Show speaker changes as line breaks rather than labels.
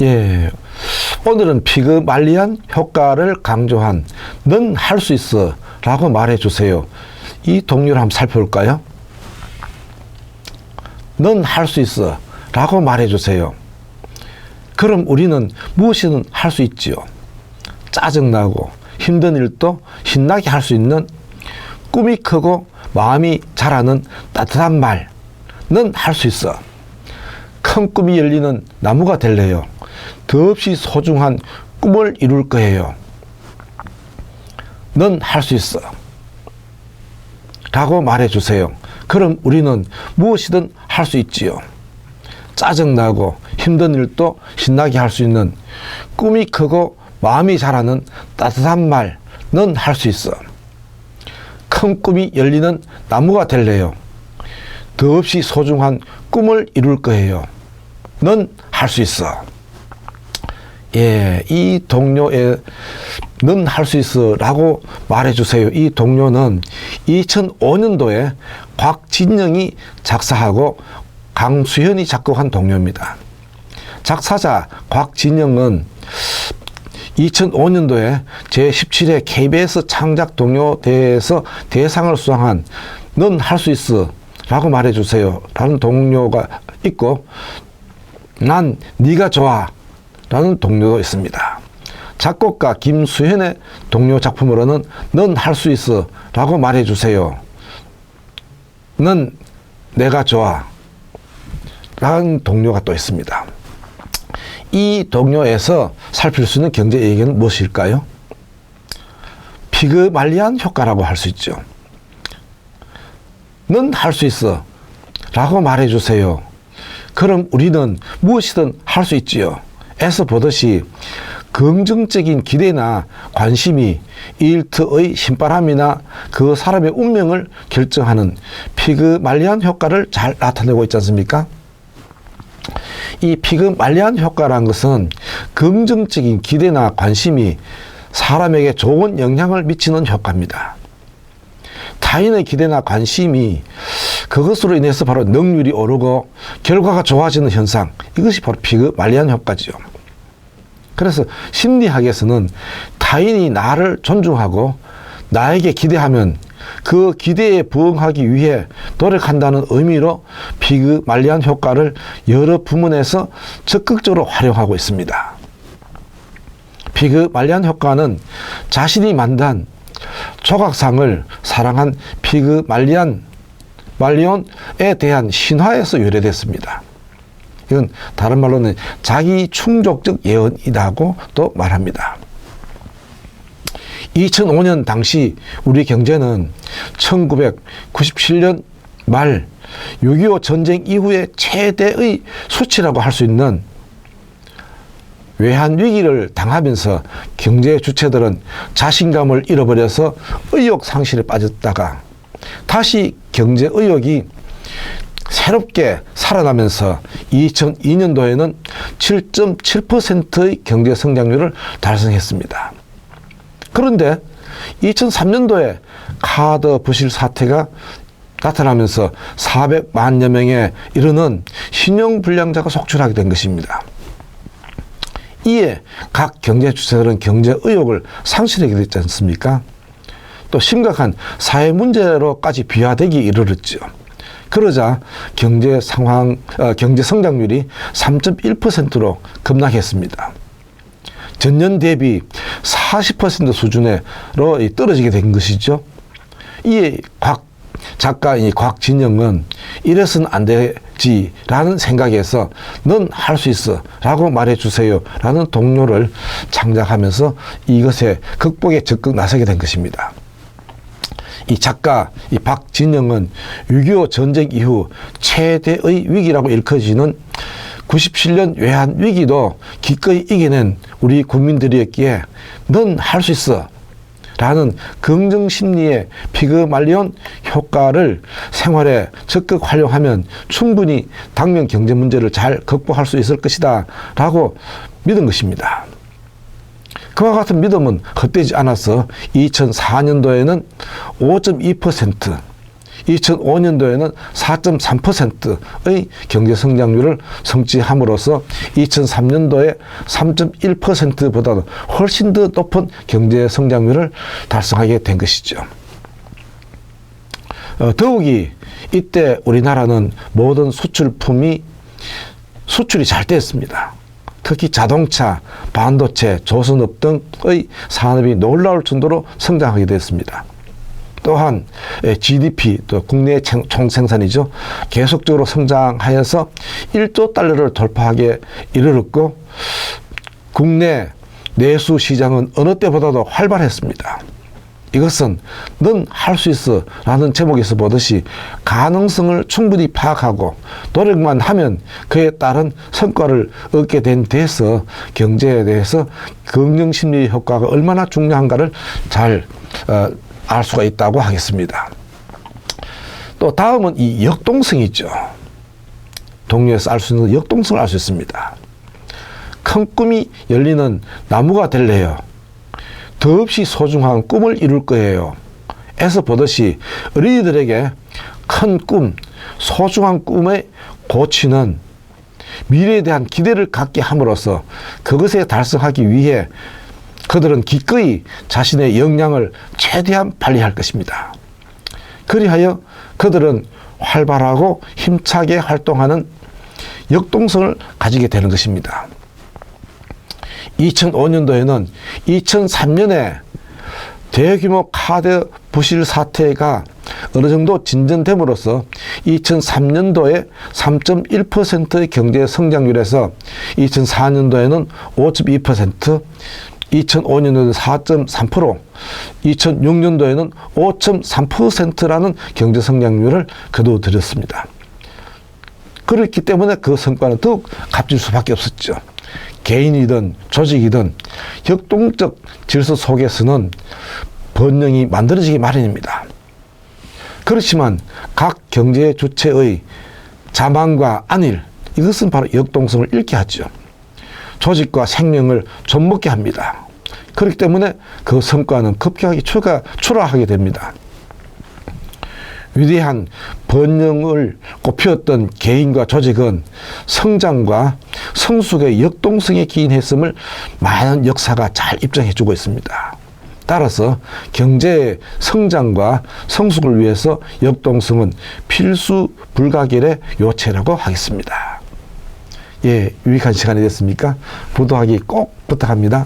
예, 오늘은 피그말리안 효과를 강조한 넌 할 수 있어 라고 말해주세요. 이 동료를 한번 살펴볼까요? 넌 할 수 있어 라고 말해주세요. 그럼 우리는 무엇이든 할 수 있지요. 짜증나고 힘든 일도 신나게 할 수 있는, 꿈이 크고 마음이 자라는 따뜻한 말, 넌 할 수 있어. 큰 꿈이 열리는 나무가 될래요. 더없이 소중한 꿈을 이룰 거예요. 넌 할 수 있어 라고 말해주세요. 그럼 우리는 무엇이든 할 수 있지요. 짜증나고 힘든 일도 신나게 할 수 있는, 꿈이 크고 마음이 자라는 따뜻한 말, 넌 할 수 있어. 큰 꿈이 열리는 나무가 될래요. 더없이 소중한 꿈을 이룰 거예요. 넌 할 수 있어. 예, 이 동료의 넌 할 수 있어 라고 말해주세요. 이 동료는 2005년도에 곽진영이 작사하고 강수현이 작곡한 동료입니다. 작사자 곽진영은 2005년도에 제17회 KBS 창작 동료대회에서 대상을 수상한 넌 할 수 있어 라고 말해주세요 라는 동료가 있고, 난 네가 좋아 라는 동료도 있습니다. 작곡가 김수현의 동료 작품으로는 넌 할 수 있어 라고 말해주세요, 넌 내가 좋아 라는 동료가 또 있습니다. 이 동료에서 살필 수 있는 경제 얘기는 무엇일까요? 피그말리안 효과라고 할 수 있죠. 넌 할 수 있어 라고 말해주세요. 그럼 우리는 무엇이든 할 수 있지요. 에서 보듯이 긍정적인 기대나 관심이 일터의 신바람이나 그 사람의 운명을 결정하는 피그말리안 효과를 잘 나타내고 있지 않습니까? 이 피그말리안 효과라는 것은 긍정적인 기대나 관심이 사람에게 좋은 영향을 미치는 효과입니다. 타인의 기대나 관심이 그것으로 인해서 바로 능률이 오르고 결과가 좋아지는 현상, 이것이 바로 피그말리안 효과지요. 그래서 심리학에서는 타인이 나를 존중하고 나에게 기대하면 그 기대에 부응하기 위해 노력한다는 의미로 피그말리안 효과를 여러 부문에서 적극적으로 활용하고 있습니다. 피그말리안 효과는 자신이 만든 조각상을 사랑한 피그말리온에 대한 신화에서 유래됐습니다. 이건 다른 말로는 자기 충족적 예언이라고 또 말합니다. 2005년 당시 우리 경제는 1997년 말 6.25 전쟁 이후에 최대의 수치라고 할 수 있는 외환위기를 당하면서 경제 주체들은 자신감을 잃어버려서 의욕 상실에 빠졌다가 다시 경제 의욕이 새롭게 살아나면서 2002년도에는 7.7%의 경제 성장률을 달성했습니다. 그런데 2003년도에 카드 부실 사태가 나타나면서 400만여 명에 이르는 신용불량자가 속출하게 된 것입니다. 이에 각 경제 주체들은 경제 의욕을 상실하게 됐지 않습니까? 또 심각한 사회 문제로까지 비화되기 이르렀죠. 그러자 경제 성장률이 3.1%로 급락했습니다. 전년 대비 40% 수준으로 떨어지게 된 것이죠. 이에 곽진영은 이래서는 안 되지라는 생각에서 넌 할 수 있어 라고 말해주세요 라는 동료를 창작하면서 이것의 극복에 적극 나서게 된 것입니다. 이 작가 박진영은 6.25 전쟁 이후 최대의 위기라고 일컬어지는 97년 외환위기도 기꺼이 이겨낸 우리 국민들이었기에 넌 할 수 있어 라는 긍정심리의 피그말리온 효과를 생활에 적극 활용하면 충분히 당면 경제 문제를 잘 극복할 수 있을 것이다 라고 믿은 것입니다. 그와 같은 믿음은 헛되지 않아서 2004년도에는 5.2%, 2005년도에는 4.3%의 경제 성장률을 성취함으로써 2003년도에 3.1%보다도 훨씬 더 높은 경제 성장률을 달성하게 된 것이죠. 더욱이 이때 우리나라는 모든 수출품이 수출이 잘 됐습니다. 특히 자동차, 반도체, 조선업 등의 산업이 놀라울 정도로 성장하게 됐습니다. 또한 GDP, 또 국내 총생산이죠. 계속적으로 성장하여서 1조 달러를 돌파하게 이르렀고 국내 내수 시장은 어느 때보다도 활발했습니다. 이것은 넌 할 수 있어 라는 제목에서 보듯이 가능성을 충분히 파악하고 노력만 하면 그에 따른 성과를 얻게 된 데서 경제에 대해서 긍정심리 효과가 얼마나 중요한가를 잘 알 수가 있다고 하겠습니다. 또 다음은 이 역동성이죠. 동료에서 알 수 있는 역동성을 알 수 있습니다. 큰 꿈이 열리는 나무가 될래요. 더없이 소중한 꿈을 이룰 거예요. 에서 보듯이 어린이들에게 큰 꿈, 소중한 꿈의 고취는 미래에 대한 기대를 갖게 함으로써 그것에 달성하기 위해 그들은 기꺼이 자신의 역량을 최대한 발휘할 것입니다. 그리하여 그들은 활발하고 힘차게 활동하는 역동성을 가지게 되는 것입니다. 2005년도에는 2003년에 대규모 카드 부실 사태가 어느 정도 진전됨으로써 2003년도에 3.1%의 경제 성장률에서 2004년도에는 5.2%, 2005년도에는 4.3%, 2006년도에는 5.3%라는 경제 성장률을 거두어들였습니다. 그렇기 때문에 그 성과는 더욱 값질 수밖에 없었죠. 개인이든 조직이든 역동적 질서 속에서는 번영이 만들어지기 마련입니다. 그렇지만 각 경제 주체의 자만과 안일, 이것은 바로 역동성을 잃게 하죠. 조직과 생명을 좀먹게 합니다. 그렇기 때문에 그 성과는 급격하게 초라하게 됩니다. 위대한 번영을 꽃피웠던 개인과 조직은 성장과 성숙의 역동성에 기인했음을 많은 역사가 잘 입증해주고 있습니다. 따라서 경제의 성장과 성숙을 위해서 역동성은 필수 불가결의 요체라고 하겠습니다. 예, 유익한 시간이 됐습니까? 부도하기 꼭 부탁합니다.